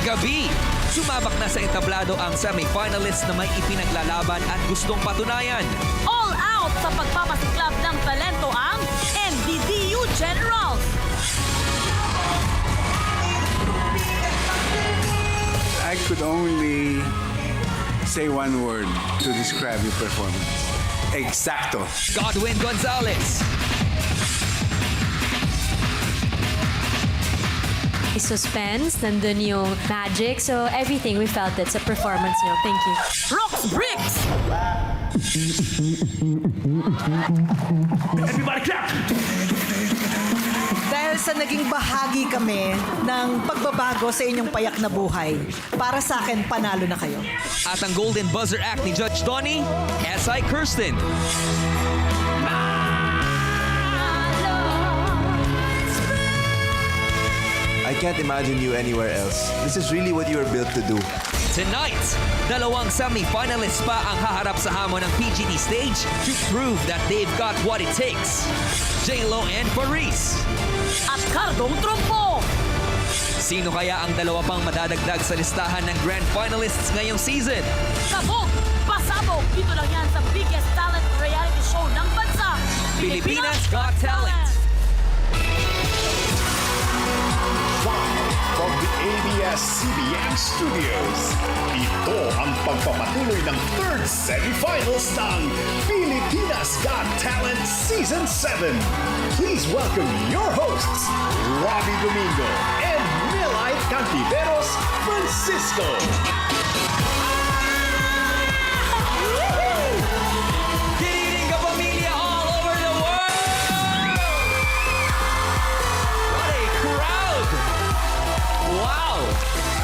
kagabi. Sumabak na sa entablado ang semi-finalists na may ipinaglalaban at gustong patunayan. All out sa pagpapasiklab ng talento ang NBDU Generals. I could only say one word to describe your performance. Exacto. Godwin Gonzalez, Suspense, nandun yung magic. So everything, we felt it's a performance nyo. Thank you. Brooks Briggs. Everybody clap! Dahil sa naging bahagi kami ng pagbabago sa inyong payak na buhay, para sa akin, panalo na kayo. at ang Golden Buzzer Act ni Judge Donnie, S.I. Kirsten. I can't imagine you anywhere else. This is really what you were built to do. Tonight, dalawang semi-finalists pa ang haharap sa hamon ng PGT stage to prove that they've got what it takes. J-Lo and Paris. At Cardong Trumpo. Sino kaya ang dalawa pang madadagdag sa listahan ng grand finalists ngayong season? Kabog, pasabog. Dito lang yan sa biggest talent reality show ng bansa. Pilipinas Got Talent. From the ABS-CBN Studios, ito ang pagpapatuloy ng third semifinals ng Pilipinas Got Talent Season 7. Please welcome your hosts, Robbie Domingo and Milay Cantiveros Francisco. Kiniling ka pamilya all over the world! What a crowd! Wow!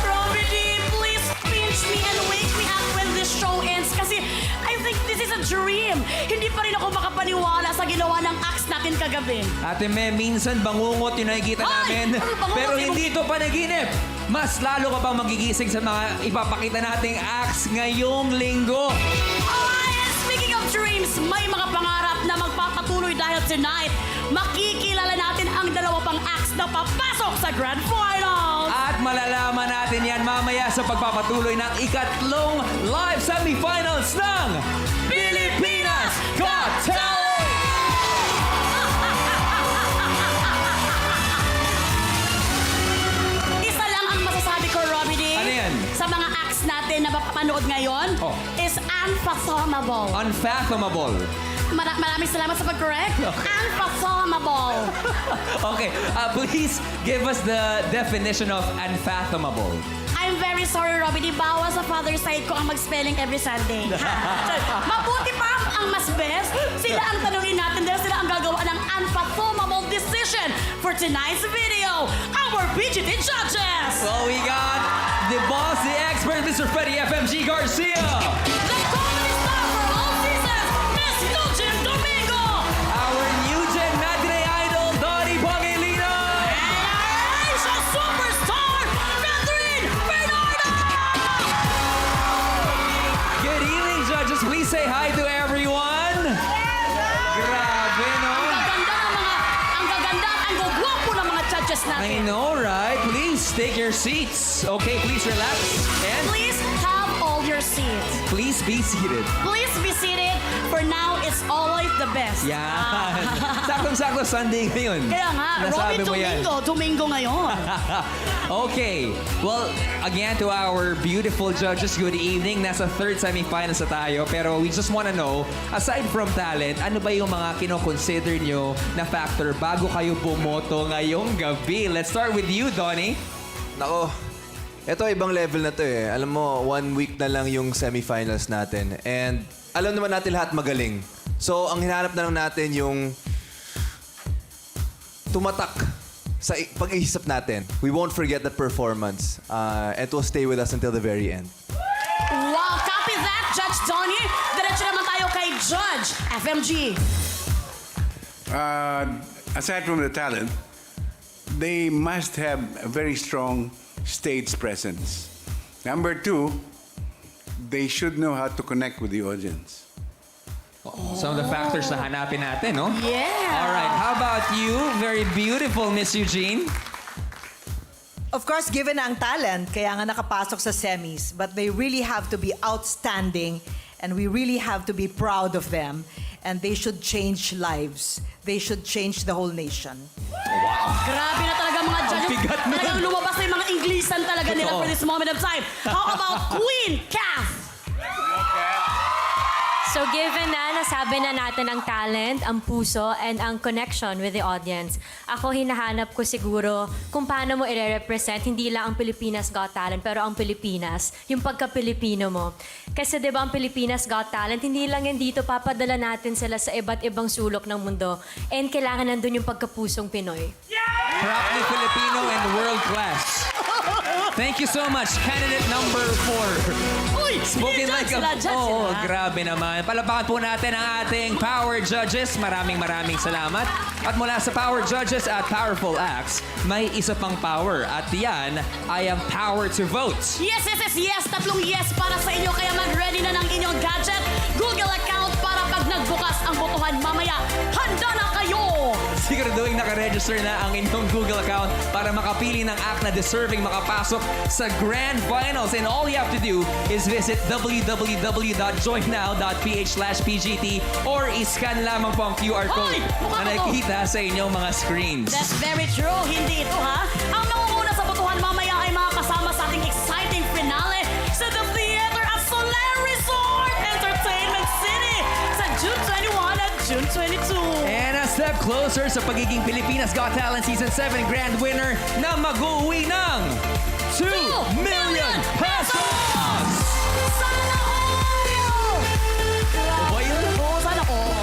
Robert D, please pinch me and wake me up when this show ends kasi I think this is a dream. Hindi pa rin ako makapaniwala sa ginawa ng acts natin kagabi. Ate Me, minsan bangungot yung nakikita Ay! namin. Ano bangungot? Pero hindi ito panaginip. Mas lalo ka pang magigising sa mga ipapakita nating acts ngayong linggo. Ay, and speaking of dreams, may mga pangarap na magpapatuloy dahil tonight, makikilala natin ang dalawa pang acts na papasok sa Grand Finals. At malalaman natin yan mamaya sa pagpapatuloy ng ikatlong live semifinals ng Pilipinas Got Talent! Isa lang ang masasabi ko, Robbie D. Ano yan? Sa mga acts natin na mapapanood ngayon, Oh. is unfathomable. Unfathomable. Maraming salamat sa pag-correct. Unfathomable. Okay, please give us the definition of unfathomable. I'm very sorry, Robbie. Di bawal sa father side ko ang mag-spelling every Sunday. Mabuti pa ang mas best. Sila ang tanungin natin dahil sila ang gagawa ng unfathomable decision for tonight's video. Our PGT judges! Well, we got the boss, the expert, Mr. Freddie FMG Garcia. The comedy star for all seasons, Miss Eugene Domingo! Our new gen matinee idol, Donnie Pangilinan. And Asia superstar, Catherine Bernardo! Good evening, judges. Please say hi to everyone. Grabe, no? Ang gaganda at ang gugwapo ng mga judges I natin. know, right? Please take your seats. Okay, please relax. And Please have all your seats. please be seated. Please be seated. For now, it's always the best. Yan. Saktong-sakto Sunday ngayon. Kaya nga, Nasabi Robin mo yan. Domingo ngayon. Okay. Well, again to our beautiful judges, good evening. Nasa third semifinals na tayo. Pero we just wanna know, aside from talent, ano ba yung mga kino-consider nyo na factor bago kayo bumoto ngayong gabi? Let's start with you, Donnie. Nako, ito ibang level na to eh. Alam mo, 1 week na lang yung semifinals natin. And alam naman natin lahat magaling. So, ang hinahanap na lang natin yung tumatak sa pag-iisip natin. We won't forget the performance. It will stay with us until the very end. Wow, copy that, Judge Donnie. Diretso naman tayo kay Judge FMG. Aside from the talent, they must have a very strong stage presence. Number two, they should know how to connect with the audience. Some of the factors na hanapin natin, no? Yeah. All right. How about you? Very beautiful, Miss Eugene. Of course, given ang talent, kaya nga nakapasok sa semis. But they really have to be outstanding and we really have to be proud of them. And they should change lives. They should change the whole nation. Grabe na talaga mga judges. bigat nun. Talagang lumabas na yung mga Inglisan talaga nila Totoo. for this moment of time. How about Queen Kath? So given na nasabi na natin ang talent, ang puso, and ang connection with the audience, ako hinahanap ko siguro kung paano mo i-represent hindi lang ang Pilipinas Got Talent, pero ang Pilipinas, yung pagka-Pilipino mo. Kasi di ba ang Pilipinas Got Talent, hindi lang yan dito, papadala natin sila sa iba't ibang sulok ng mundo. And kailangan nandun yung pagkapusong Pinoy. Proudly Filipino and world class. Thank you so much, candidate number 4. Uy! Spoken like a... Judge Oo, sila. grabe naman. Palapakan po natin ang ating Power Judges. Maraming salamat. At mula sa Power Judges at Powerful Acts, may isa pang power. At yan ay ang power to vote. Yes, yes, yes, yes. Tatlong yes para sa inyo. Kaya mag-ready na ng inyong gadget, Google account para pag nagbukas ang botohan mamaya, handa na kayo! Siguraduhin naka-register na ang inyong Google account para makapili ng act na deserving makapasok sa Grand Finals. And all you have to do is visit www.joinnow.ph/PGT or iscan lamang po ang QR code Hoy! Mukha na ko to. nakikita sa inyong mga screens. That's very true. Hindi ito, ha? Ang mangunguna sa botohan mamaya ay mga kasama sa ating exciting finale sa The Theater at Soler Resort Entertainment City sa June 21 at June 22. And a step closer sa pagiging Pilipinas Got Talent Season 7 Grand Winner na mag-uwi ng 2 million pesos! Sana all! Ba yun? Oo, sana all.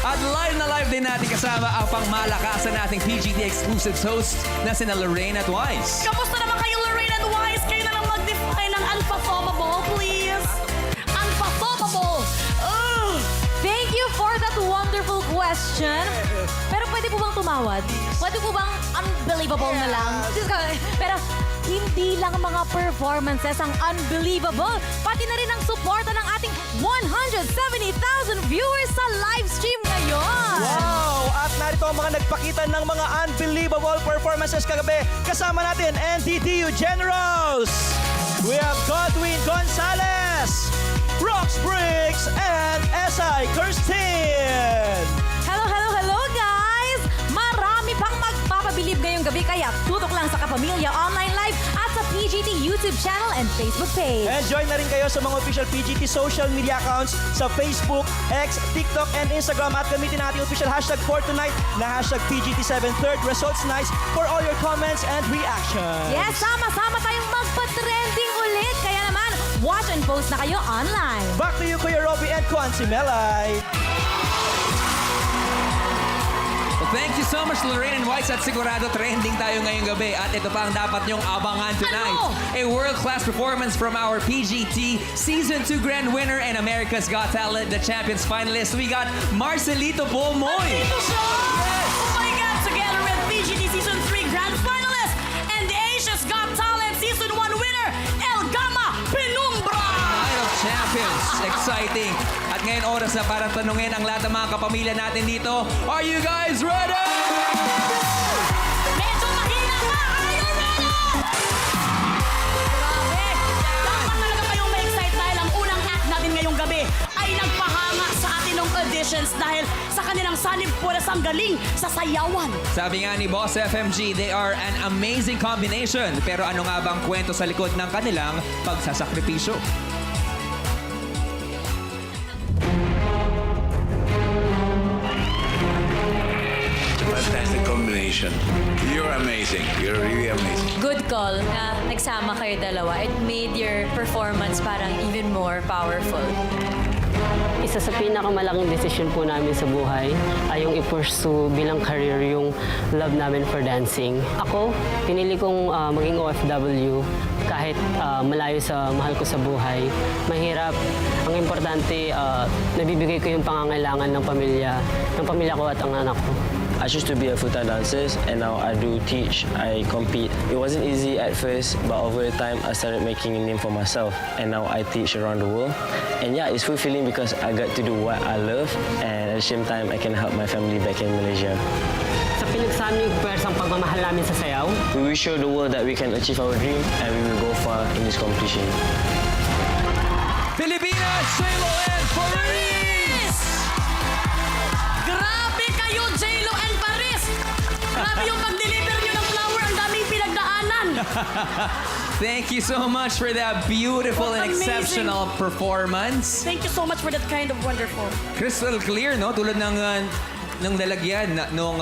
At live na live din natin kasama ang pangmalakasan nating PGT exclusive host na sina Lorraine at Wise. Kamusta naman kayo, Lorraine and Wise? Kayo na lang mag-define ng unperformable, please. Unperformable. Ugh. Thank you for that wonderful question. Pero pwede po bang tumawad? Pwede po bang unbelievable na lang? Pero hindi lang mga performances ang unbelievable, pati na rin ang suporta ng ating 170,000 viewers sa live stream ngayon. Wow! At narito ang mga nagpakita ng mga unbelievable performances kagabi. Kasama natin, NDTU Generals! We have Godwin Gonzalez, Rox Briggs, and SI Kirsten! Hello, hello, hello guys! Marami pang magpapabilib ngayong gabi kaya tutok lang sa Kapamilya Online Live at sa PGT YouTube channel and Facebook page. And join na rin kayo sa mga official PGT social media accounts sa Facebook, X, TikTok, and Instagram at gamitin natin official hashtag for tonight na hashtag PGT7 Third Results Nights for all your comments and reactions. Yes, sama-sama tayong magpa-trending ulit. Kaya naman, watch and post na kayo online. Back to you, Kuya Robby and Kwansi Melay. Well, thank you so much, Lorraine and Wise. At sigurado trending tayo ngayong gabi. At ito pa ang dapat nyong abangan tonight. Ano? A world-class performance from our PGT Season 2 Grand Winner and America's Got Talent, the Champions finalist. We got Marcelito Bolmoy. Ito siya! Oh my God! Together with PGT Season 3 Grand Finalist and the Asia's Got Talent Season 1 winner, El Gama Penumbra! Night of Champions. Exciting. At ngayon oras na para tanungin ang lahat ng mga kapamilya natin dito. Are you guys ready? Medyo mahina pa! Are you ready? Grabe! Dapat talaga kayong ma-excite dahil ang unang act natin ngayong gabi ay nagpahanga sa atin ng auditions dahil sa kanilang sanib puras ang galing sa sayawan. Sabi nga ni Boss FMG, they are an amazing combination. Pero ano nga bang kwento sa likod ng kanilang pagsasakripisyo? Fantastic combination. You're amazing. You're really amazing. Good call na nagsama kayo dalawa. It made your performance parang even more powerful. Isa sa pinakamalaking desisyon po namin sa buhay ay yung i-pursue bilang career yung love namin for dancing. Ako, pinili kong maging OFW kahit malayo sa mahal ko sa buhay. Mahirap. Ang importante, nabibigay ko yung pangangailangan ng pamilya ko at ang anak ko. I choose to be a full-time dancer and now I do teach, I compete. It wasn't easy at first, but over time I started making a name for myself and now I teach around the world. And yeah, it's fulfilling because I got to do what I love and at the same time I can help my family back in Malaysia. Sa pinagsaming pwersang pagmamahal namin sa sayaw. We will show the world that we can achieve our dream and we will go far in this competition. Pilipinas, J-Lo and Paris! Grabe kayo, J-Lo and Paris! Grabe yung pag-deliver nyo ng flower. Ang daming pinagdaanan. Thank you so much for that beautiful and Amazing. exceptional performance. Thank you so much for that kind of wonderful. Crystal clear, no? Tulad ng lalagyan nung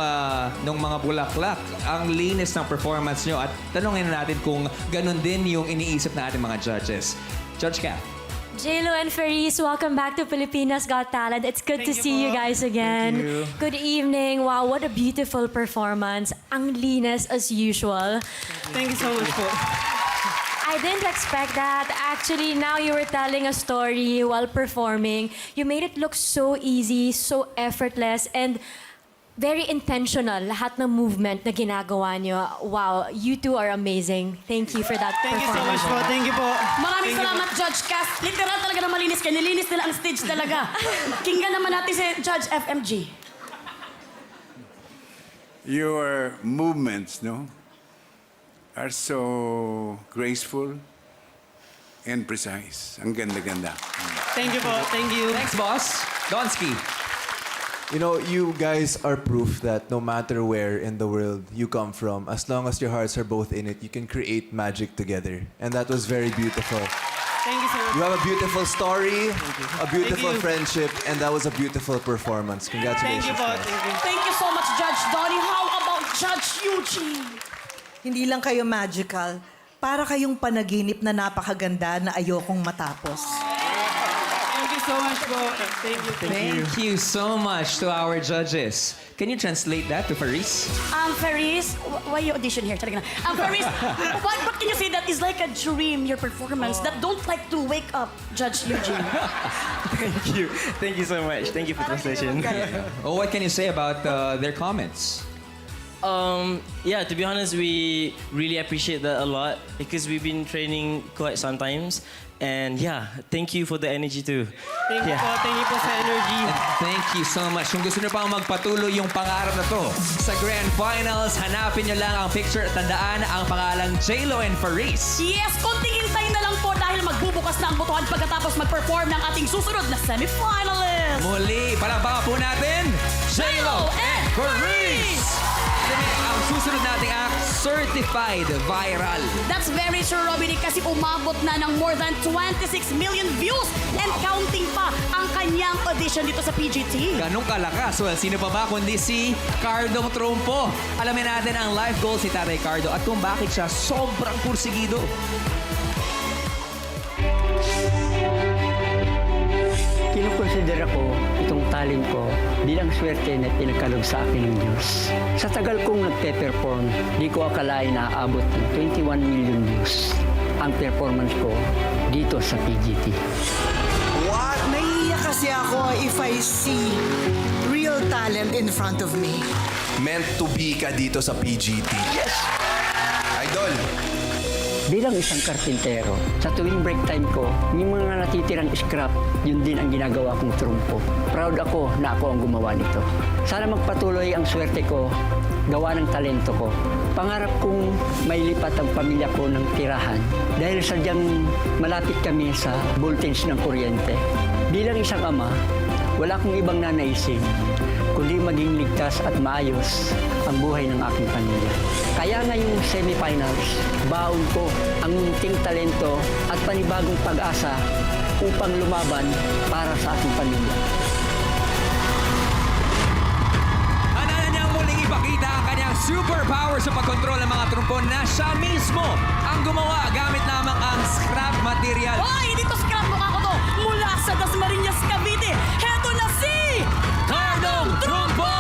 mga bulaklak. Ang linis ng performance nyo. At tanongin natin kung ganun din yung iniisip na ating mga judges. Judge Cap. JLo and Faris, welcome back to Pilipinas Got Talent. It's good to see you guys again. Good evening. Wow, what a beautiful performance. Ang linis as usual. Thank you so much po. I didn't expect that. Actually, now you were telling a story while performing. You made it look so easy, so effortless, and very intentional. Lahat ng movement na ginagawa nyo. Wow, you two are amazing. Thank you for that Thank you so performance. much po. Thank you po. Maraming salamat, Judge Cass. Literal talaga na malinis kayo. Nilinis nila ang stage talaga. Kinggan naman natin si Judge FMG. Your movements, no, are so graceful and precise. Ang ganda-ganda. Thank you po. Thank you. Thanks, boss. Donsky. You know, you guys are proof that no matter where in the world you come from, as long as your hearts are both in it, you can create magic together. And that was very beautiful. Thank you, sir. You have a beautiful story, a beautiful Thank you. friendship, and that was a beautiful performance. Congratulations. Thank you po. guys. Thank you. Thank you so much, Judge Donnie. How about Judge Eugene? Hindi lang kayo magical, para kayong panaginip na napakaganda na ayokong matapos. Thank you so much po. Thank you. Thank you so much to our judges. Can you translate that to Faris? Faris, why you audition here? Talaga na. Faris, what can you say that is like a dream, your performance, that don't like to wake up, Judge Eugene? Thank you. Thank you so much. Thank you for translation. Oh, what can you say about their comments? Yeah, to be honest, we really appreciate that a lot because we've been training quite sometimes. And yeah, thank you for the energy too. Thank you po. Thank you po sa energy. Thank you so much. Kung gusto nyo pang magpatuloy yung pangarap na to, sa Grand Finals, hanapin nyo lang ang picture at tandaan ang pangalang J-Lo and Faris. Yes, konting hintay na lang po dahil magbubukas na ang botohan pagkatapos mag-perform ng ating susunod na semi-finalist. Muli, palakpakan po natin, J-Lo and Faris! Ang susunod nating act, Certified Viral. That's very true, Robby, kasi umabot na ng more than 26 million views and counting pa ang kanyang audition dito sa PGT. Ganong kalakas. Well, sino pa ba kundi si Cardong Trumpo. Alamin natin ang life goals ni Tatay Cardo at kung bakit siya sobrang kursigido. Kinukonsidera ko itong talent ko bilang swerte na pinagkaloob sa akin ng Diyos. Sa tagal kong nagpe-perform, di ko akalain na aabot ng 21 million views ang performance ko dito sa PGT. What? Naiiyak kasi ako if I see real talent in front of me. Meant to be ka dito sa PGT. Yes! Idol! Bilang isang karpintero, sa tuwing break time ko, yung mga natitirang scrap, yun din ang ginagawa kong trumpo. Proud ako na ako ang gumawa nito. Sana magpatuloy ang swerte ko, gawa ng talento ko. Pangarap kong mailipat ang pamilya ko ng tirahan dahil sadyang malapit kami sa voltage ng kuryente. Bilang isang ama, wala akong ibang nanaisin, kundi maging ligtas at maayos ang buhay ng aking pamilya. Kaya ngayong semifinals, baon ko ang munting talento at panibagong pag-asa upang lumaban para sa aking pamilya. Hanahan niyang muling ipakita ang kanyang superpower sa pagkontrol ng mga trumpon na siya mismo ang gumawa gamit lamang ang scrap material. Hoy, dito scrap mukha ko to mula sa Dasmariñas, Cavite. Heto na si Cardong Trumpo!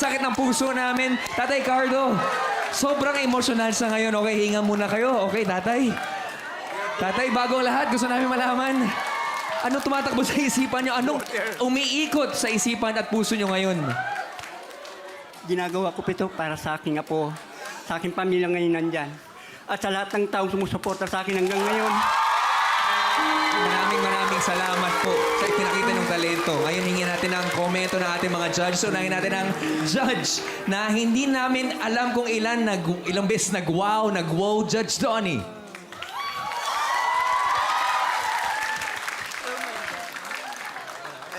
sakit ng puso namin. Tatay Cardo, sobrang emotional sa ngayon. Okay, hinga muna kayo. Okay, tatay? Tatay, bago ang lahat, gusto namin malaman. Anong tumatakbo sa isipan nyo? Anong umiikot sa isipan at puso nyo ngayon? Ginagawa ko po ito para sa aking apo, sa aking pamilya ngayon nandyan. At sa lahat ng taong sumusuporta sa akin hanggang ngayon. Maraming salamat po sa ipinakita ng talento. Ngayon hingin natin ang komento ng ating mga judge. So, unahin natin ang judge na hindi namin alam kung ilang beses nag-wow, Judge Donnie.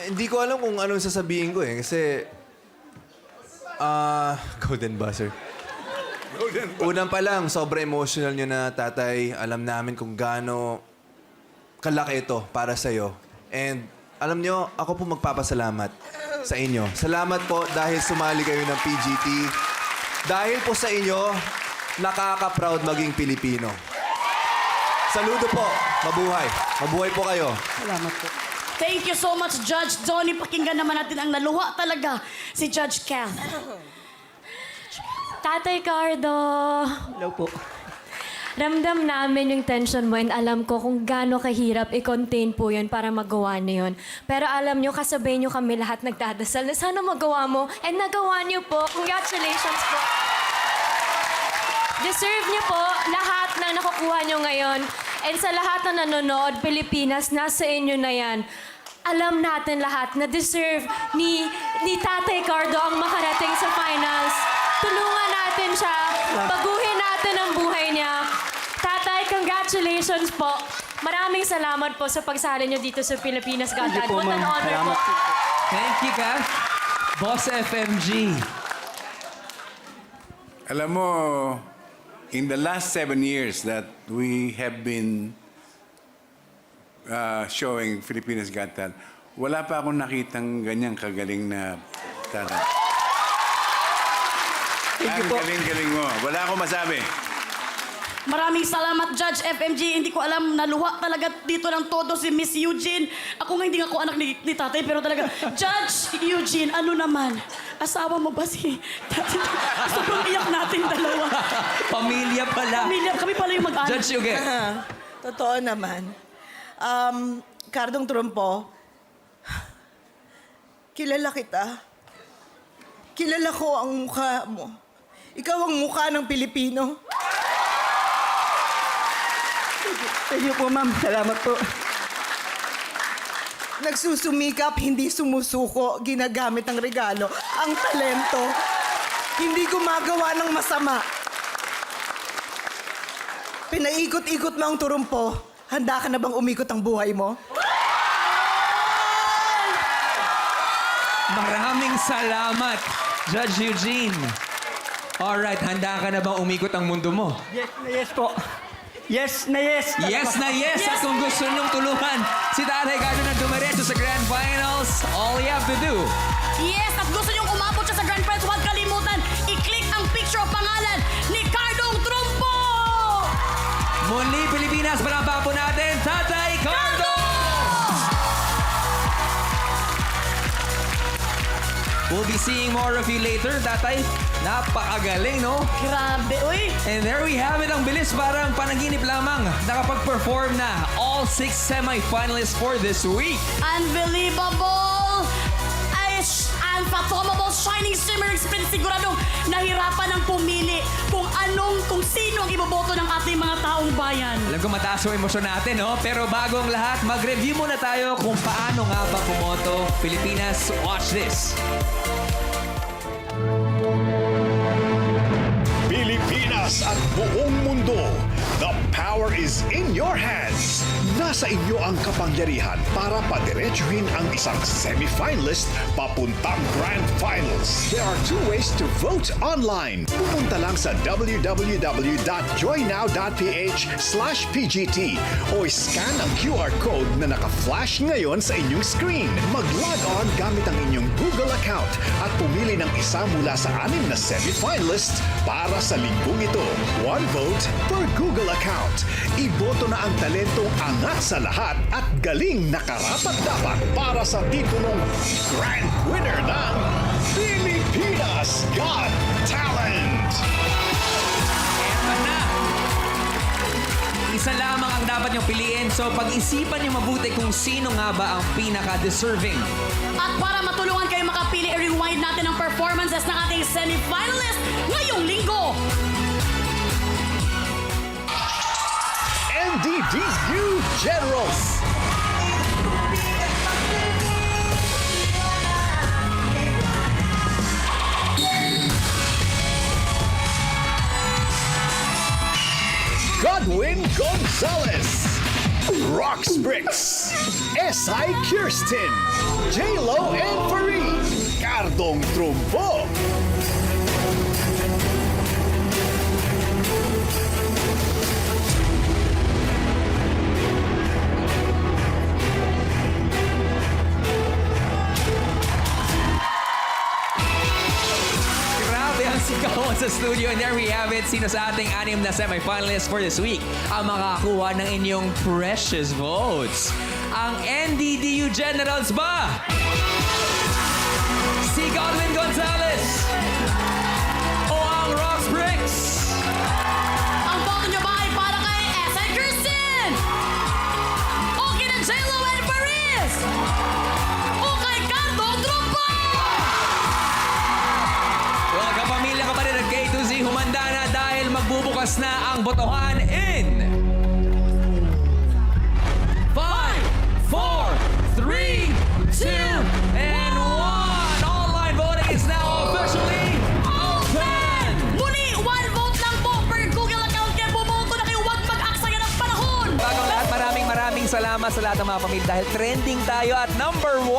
Hindi ko alam kung anong sasabihin ko eh. Kasi, golden buzzer. Unang pa lang, sobrang emotional nyo na, tatay. Alam namin kung gaano kalaki ito para sa'yo. And alam nyo, ako po magpapasalamat sa inyo. Salamat po dahil sumali kayo ng PGT. Dahil po sa inyo, nakaka-proud maging Pilipino. Saludo po. Mabuhay. Mabuhay po kayo. Salamat po. Thank you so much, Judge Donnie. Pakinggan naman natin ang naluha talaga si Judge Kath. Tatay Cardo, Hello po. ramdam namin yung tension mo and alam ko kung gaano kahirap i-contain po yun para magawa niyo yun. Pero alam nyo, kasabay nyo kami lahat nagdadasal na sana magawa mo and nagawa niyo po. Congratulations po. Deserve niyo po lahat na nakukuha nyo ngayon. And sa lahat na nanonood, Pilipinas, nasa inyo na yan. Alam natin lahat na deserve ni Tatay Cardo ang makarating sa finals. Tulungan natin siya. Baguhin natin ang buhay niya. Tatay, congratulations po. Maraming salamat po sa pagsali niyo dito sa Pilipinas Got Thank you Talent. po, What an ma'am. honor po. Salamat po. Thank you, Kath. Boss FMG. Alam mo, in the last 7 years that we have been showing Filipinas Got Talent, wala pa akong nakitang ganyang kagaling na talent. Thank you Ang po. galing-galing mo. Wala akong masabi. Maraming salamat, Judge FMG. Hindi ko alam, naluha talaga dito ng todo si Miss Eugene. Ako nga hindi nga ako anak ni tatay, pero talaga, Judge Eugene, ano naman? Asawa mo ba si tatay? Sobrang iyak natin dalawa. Pamilya pala. Pamilya, kami pala yung mag-anak. Judge Yuge. Totoo naman. Cardong Trumpo, kilala kita. Kilala ko ang mukha mo. Ikaw ang mukha ng Pilipino. Thank you po, ma'am. Salamat po. Nagsusumikap, hindi sumusuko, ginagamit ang regalo. Ang talento, hindi gumagawa ng masama. Pinaikot-ikot mo ang turumpo. Handa ka na bang umikot ang buhay mo? Maraming salamat, Judge Eugene. Alright, handa ka na bang umikot ang mundo mo? Yes na yes po. Yes na yes. Yes na yes! At kung gusto niyong tulungan si Tatay Cardo na dumiretso sa Grand Finals, all you have to do, Yes, at gusto niyong umabot siya sa Grand Prize, huwag kalimutan, i-click ang picture o pangalan ni Cardong Trumpo! muli Pilipinas, palakpakan po natin, Tatay Cardo! We'll be seeing more of you later, Tatay. Napakagaling, no? Grabe, uy! And there we have it. Ang bilis, parang panaginip lamang. Nakapag-perform na all 6 semi-finalists for this week. Unbelievable! Unfathomable, shining, shimmering split. Siguradong nahirapan ang pumili kung sino ang iboboto ng ating mga taong bayan. Alam ko mataas yung emosyon natin, no? Pero bago ang lahat, mag-review muna tayo kung paano nga ba pumoto. Pilipinas, watch this. Pilipinas at buong mundo, the power is in your hands. Nasa inyo ang kapangyarihan para padiretsuhin ang isang semi-finalist papuntang Grand Finals. There are 2 ways to vote online. Pumunta lang sa www.joynow.ph/PGT o scan ang QR code na naka-flash ngayon sa inyong screen. Mag-log on gamit ang inyong Google account at pumili ng isa mula sa 6 na semi-finalists para sa linggong ito. 1 vote per Google account. Iboto na ang talentong angat sa lahat at galing na karapat-dapat para sa titulong Grand Winner ng Pilipinas! Pilipinas Got Talent! Eto na! Isa lamang ang dapat niyong piliin, so pag-isipan niyo mabuti kung sino nga ba ang pinaka-deserving. At para matulungan kayo makapili, i-rewind natin ang performances ng ating semi-finalist ngayong linggo. NDDU Generals! Godwin Gonzalez, Rox Bricks, S.I. Kirsten, J-Lo and Farid, Cardong Trumbo. Grabe ang sigawan sa studio. And there we have it. Sino sa ating 6 na semi-finalists for this week ang makakakuha ng inyong precious votes? Ang NDDU Generals ba? Si Godwin Gonzalez? O ang Rox Bricks? Ang boto nyo ba ay para kay S.I. Kirsten? O kina J-Lo and Farid? O kay Cardong Trumbo? Well, kapamilya ka pa rin ng K2Z, humanda na dahil magbubukas na ang botohan in 5, 4, 3, 2, and 1. Online voting is now officially open! Muli, 1 vote lang po per Google account kaya bumoto na kayo, huwag mag-aksaya ng panahon! Bagong lahat, maraming salamat sa lahat ng mga pamilya dahil trending tayo at number 1!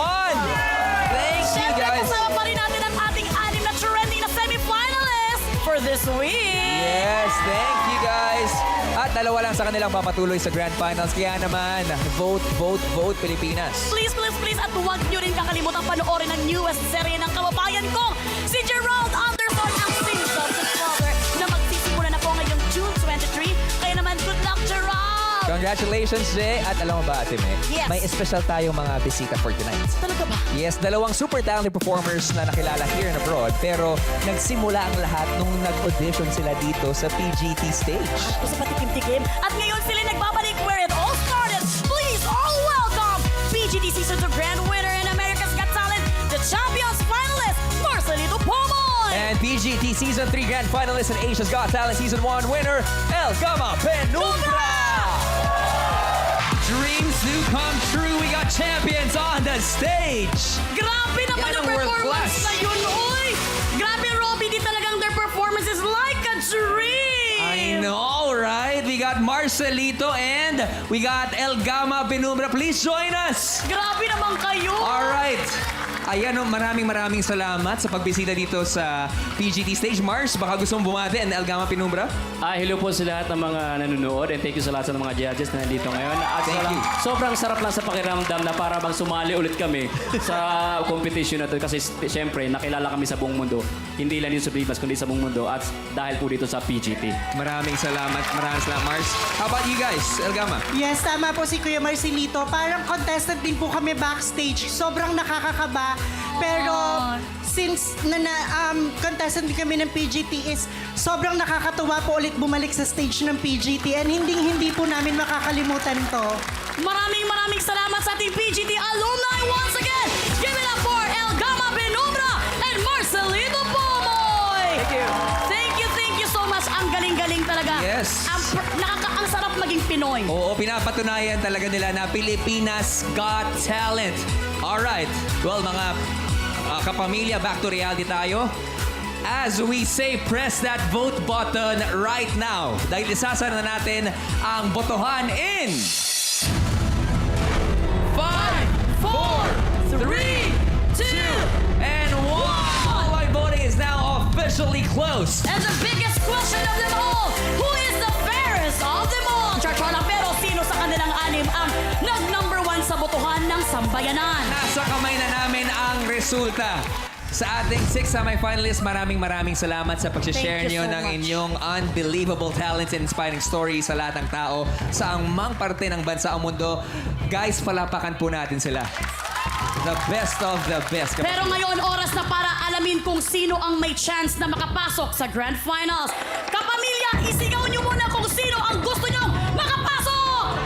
Thank you, Siyempre, guys! kasama pa rin natin ang ating 6 na trending na semi-finalists for this week! Yes, thank you, guys! At dalawa lang sa kanilang papatuloy sa Grand Finals. Kaya naman, vote, vote, vote, Pilipinas! Please, please, please, at huwag nyo rin kakalimutan panoorin ang newest serye ng kababayan ko, si Gerald Anderson, ang Sins of the Father, na magsisimula na po ngayong June 23. Kaya naman, good luck, Gerald! Congratulations, Jay! At alam mo ba, Ate May? Yes. May special tayong mga bisita for tonight. Talaga ba? Yes, dalawang super talented performers na nakilala here and abroad. Pero nagsimula ang lahat nung nag-audition sila dito sa PGT stage. O sa patikim-tikim. At ngayon sila nagbabalik where it all started. Please all welcome PGT Season 2 Grand Winner and America's Got Talent, the Champions Finalist, Marcelito Pomoy! And PGT Season 3 Grand Finalist and Asia's Got Talent Season 1 winner, Elgama Penumbra! Dreams do come true. We got champions on the stage. Grabe naman Yan ang ang world performance class. na yun, uy! Grabe, Robby, di talagang their performance is like a dream! I know, right? We got Marcelito and we got Elgama Penumbra. Please join us. Grabe naman kayo! All right. Ayan, maraming salamat sa pagbisita dito sa PGT stage. Mars, baka gusto mong bumati and Elgama Penumbra? Hello po sa lahat ng mga nanonood and thank you sa lahat ng mga judges na nandito ngayon. At Thank you. sobrang sarap lang sa pakiramdam na para bang sumali ulit kami sa competition na to kasi siyempre nakilala kami sa buong mundo. Hindi lang dito sa Pilipinas kundi sa buong mundo at dahil po dito sa PGT. Maraming salamat, Mars. How about you guys, Elgama? Yes, tama po si Kuya Marcelito. Parang contestant din po kami backstage. Sobrang nakakakaba. Pero since contestant din kami ng PGT is sobrang nakakatuwa po ulit bumalik sa stage ng PGT and hindi po namin makakalimutan to. Maraming salamat sa ating PGT alumni once again! Give it up for Elgama Penumbra and Marcelito Pomoy! Thank you so much. Ang galing-galing talaga. Yes. Ang sarap maging Pinoy. Oo, pinapatunayan talaga nila na Pilipinas Got Talent. Alright. Well, mga kapamilya, back to reality tayo. As we say, press that vote button right now. Dahil isasara na natin ang botohan in 5, 4, 3, 2, and 1. Online voting is now officially closed. And the biggest question of them all, who is the fairest of them all? Charchola, pero sino sa kanilang 6 ang nag-number 1 sa botohan ng sambayanan? Nasa kamay na namin ang resulta. Sa ating 6 semi-finalists, maraming salamat sa pag-share Thank you nyo so ng much. inyong unbelievable talents and inspiring stories sa lahat ng tao sa angmang parte ng bansa o mundo. Guys, palapakan po natin sila. The best of the best. Pero ngayon, oras na para alamin kung sino ang may chance na makapasok sa Grand Finals. Kapamilya, isigaw niyo muna kung sino ang gusto niyong makapasok!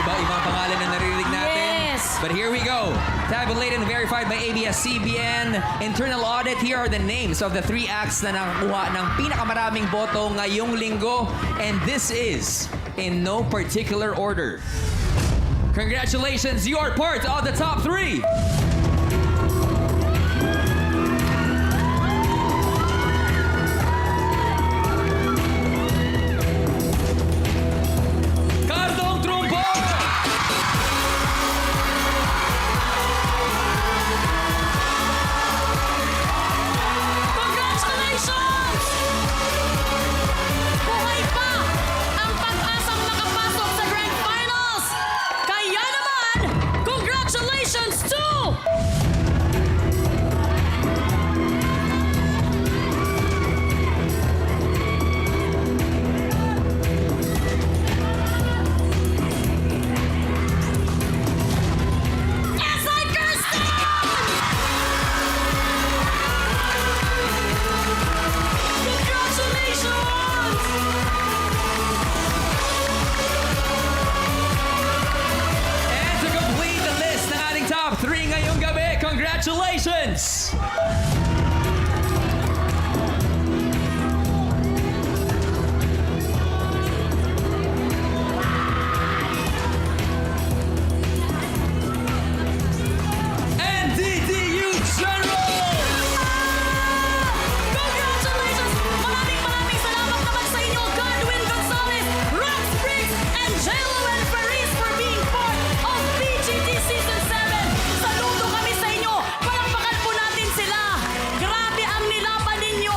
Iba-ibang pangalan na naririnig natin. Yes. But here we go. Tabulated and verified by ABS-CBN. Internal audit. Here are the names of the 3 acts na nakakuha ng pinakamaraming boto ngayong linggo. And this is in no particular order. Congratulations, you are part of the top 3. Cardong Trumpo! Congratulations! Buhay pa ang pag-asang makapasok sa Grand Finals! Kaya naman, congratulations to... S.I. Kirsten! Congratulations! And to complete the list ng ating top 3 ngayong gabi, congratulations! NDDU General! Congratulations! Maraming salamat naman sa inyo, Godwin Gonzalez, Rox Briggs, and Jello and Fariz for being part of PGT Season 7. Saludo kami sa inyo. Palakpakan po natin sila. Grabe ang nilaban ninyo.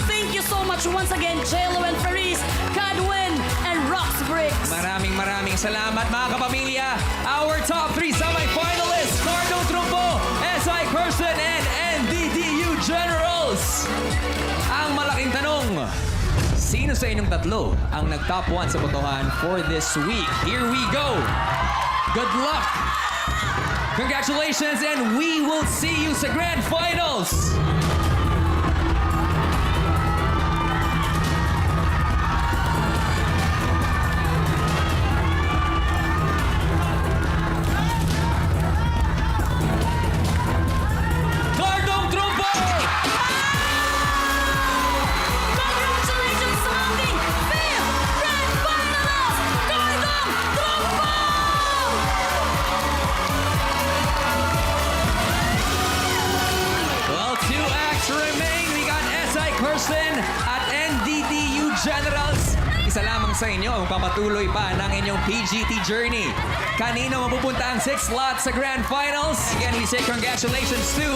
Thank you so much once again, Jello and Fariz, Godwin, and Rox Briggs. Maraming salamat mga kapamilya. Our top 3 semi-finalists, Cardong Trumpo, S.I. Kirsten, and NDDU Generals. Ang malaking tanong, sino sa inyong tatlo ang nag-top 1 sa botohan for this week? Here we go. Good luck. Congratulations, and we will see you sa Grand Finals. Cardong Trumpo! Congratulations sa ating 5th Grand Finalist, Cardong Trumpo! Well, 2 acts remain. We got S.I. Kirsten at NDDU Generals. Isa lamang sa inyo ang papatuloy pa ng inyong PGT journey. Kanino mapupunta ang 6th slot sa Grand Finals? Again, we say congratulations to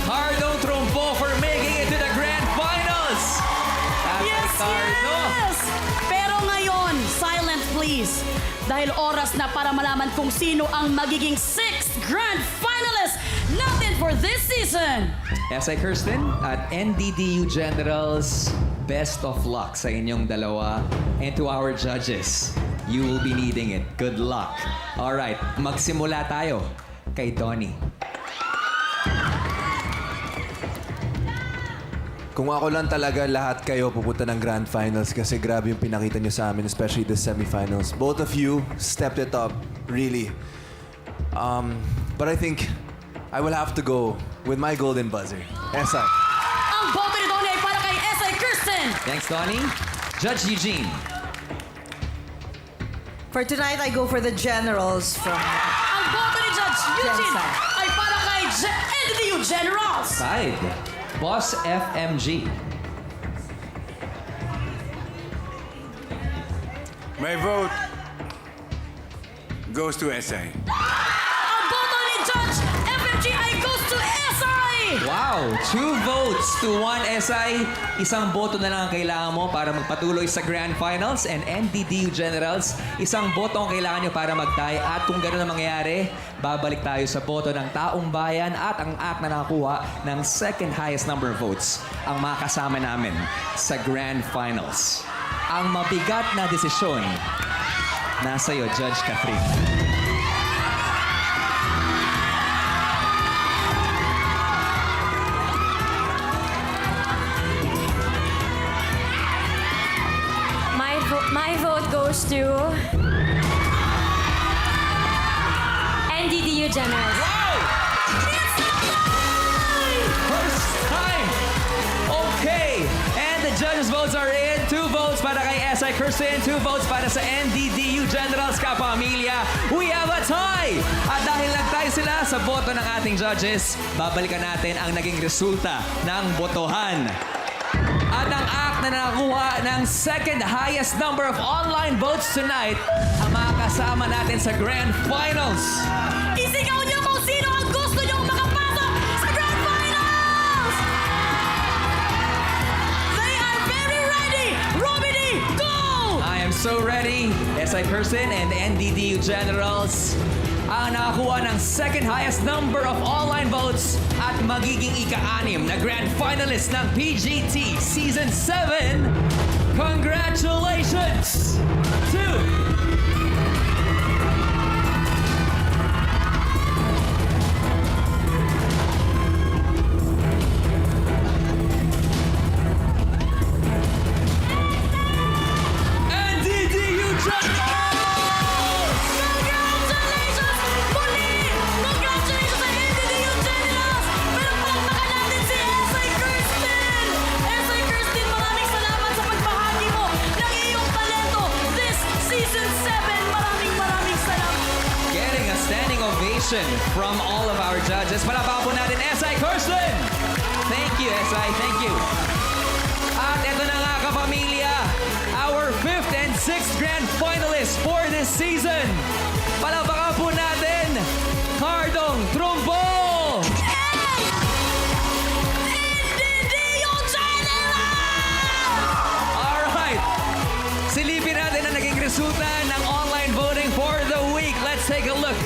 Cardong Trumpo for making it to the Grand Finals. Yes, Cardo. yes! Pero ngayon, silent please. Dahil oras na para malaman kung sino ang magiging 6th Grand Finalist natin for this season. S.I. Kirsten at NDDU Generals, best of luck sa inyong dalawa. And to our judges, you will be needing it. Good luck. Alright, magsimula tayo kay Donnie. Kung ako lang talaga, lahat kayo pupunta ng Grand Finals kasi grabe yung pinakita nyo sa amin, especially the semifinals. Both of you stepped it up, really. But I think I will have to go with my golden buzzer. S.I. Ang boto ni Donnie ay para kay S.I. Kirsten. Thanks, Donnie. Judge Eugene. For tonight, I go for the generals from... Ang boto ni Judge Eugene Jensen. ay para kay NDDU Generals. Side. Boss FMG. My vote goes to SI. Ang boto ni Judge FMG ay goes to SI. Wow! 2 votes to 1 SI. Isang boto na lang ang kailangan mo para magpatuloy sa Grand Finals. And NDDU Generals, isang boto ang kailangan nyo para mag-tie. At kung gano'n ang mangyayari, babalik tayo sa boto ng taong bayan at ang act na nakakuha ng second highest number of votes ang makasama namin sa Grand Finals. Ang mabigat na desisyon, nasa iyo, Judge Catherine. goes to NDDU Generals. First time! Okay! And the judges' votes are in. 2 votes para kay SI Kirsten, 2 votes para sa NDDU Generals Kapamilya. We have a tie! At dahil nagtay sila sa boto ng ating judges, babalikan natin ang naging resulta ng botohan. At ang act na nakakuha ng second highest number of online votes tonight ang mga kasama natin sa Grand Finals. Isigaw niyo kung sino ang gusto niyong makapasok sa Grand Finals! They are very ready! Robby D, go! I am so ready. SI Kirsten and NDDU Generals ang nakakuha ng second highest number of online votes at magiging ika-anim na grand finalist ng PGT Season 7. Congratulations to NDDU Generals! Congratulations! Muli! Congratulations sa NDDU Generals! Pero palakpakan natin si SI Kirsten! SI Kirsten, maraming salamat sa pagbahagi mo ng iyong talento this Season 7. Maraming salamat! Getting a standing ovation from all of our judges. Palakpakan po natin SI Kirsten! Thank you, SI. Thank you. At ito na nga, kapamilya, our 5th and 6th grand finalists for this season. Palakpakan po natin, Cardong Trumbo! NDDU Generals! Alright, silipin natin ang naging resulta ng online voting for the week. Let's take a look.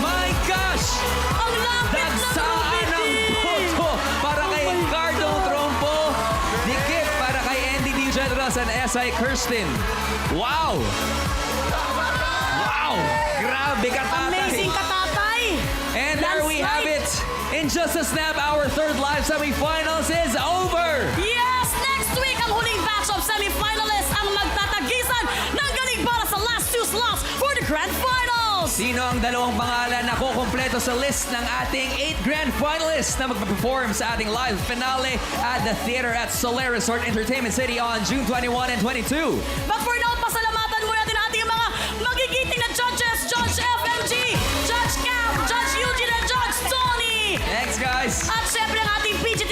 My gosh! Ang lapit ng Dagsaan ng boto para kay Cardong Trumpo. Dikit para kay NDDU Generals and SI Kirsten. Wow! Wow! Grabe ka, tatay! Amazing ka, tatay! And there we have it. In just a snap, our third live semifinals is over. Yes! Next week, ang huling batch of semifinalists ang magtatagisan ng galing para sa last 2 slots for the Grand Finals! Sino ang dalawang pangalan na kukumpleto sa list ng ating 8 grand finalists na magpa-perform sa ating live finale at the theater at Soler Resort Entertainment City on June 21 and 22? But for now, pasalamatan muna natin ating mga magigiting na judges, Judge FMG, Judge Cam, Judge Eugene, and Judge Tony! Thanks, guys! At syempre ang ating PGT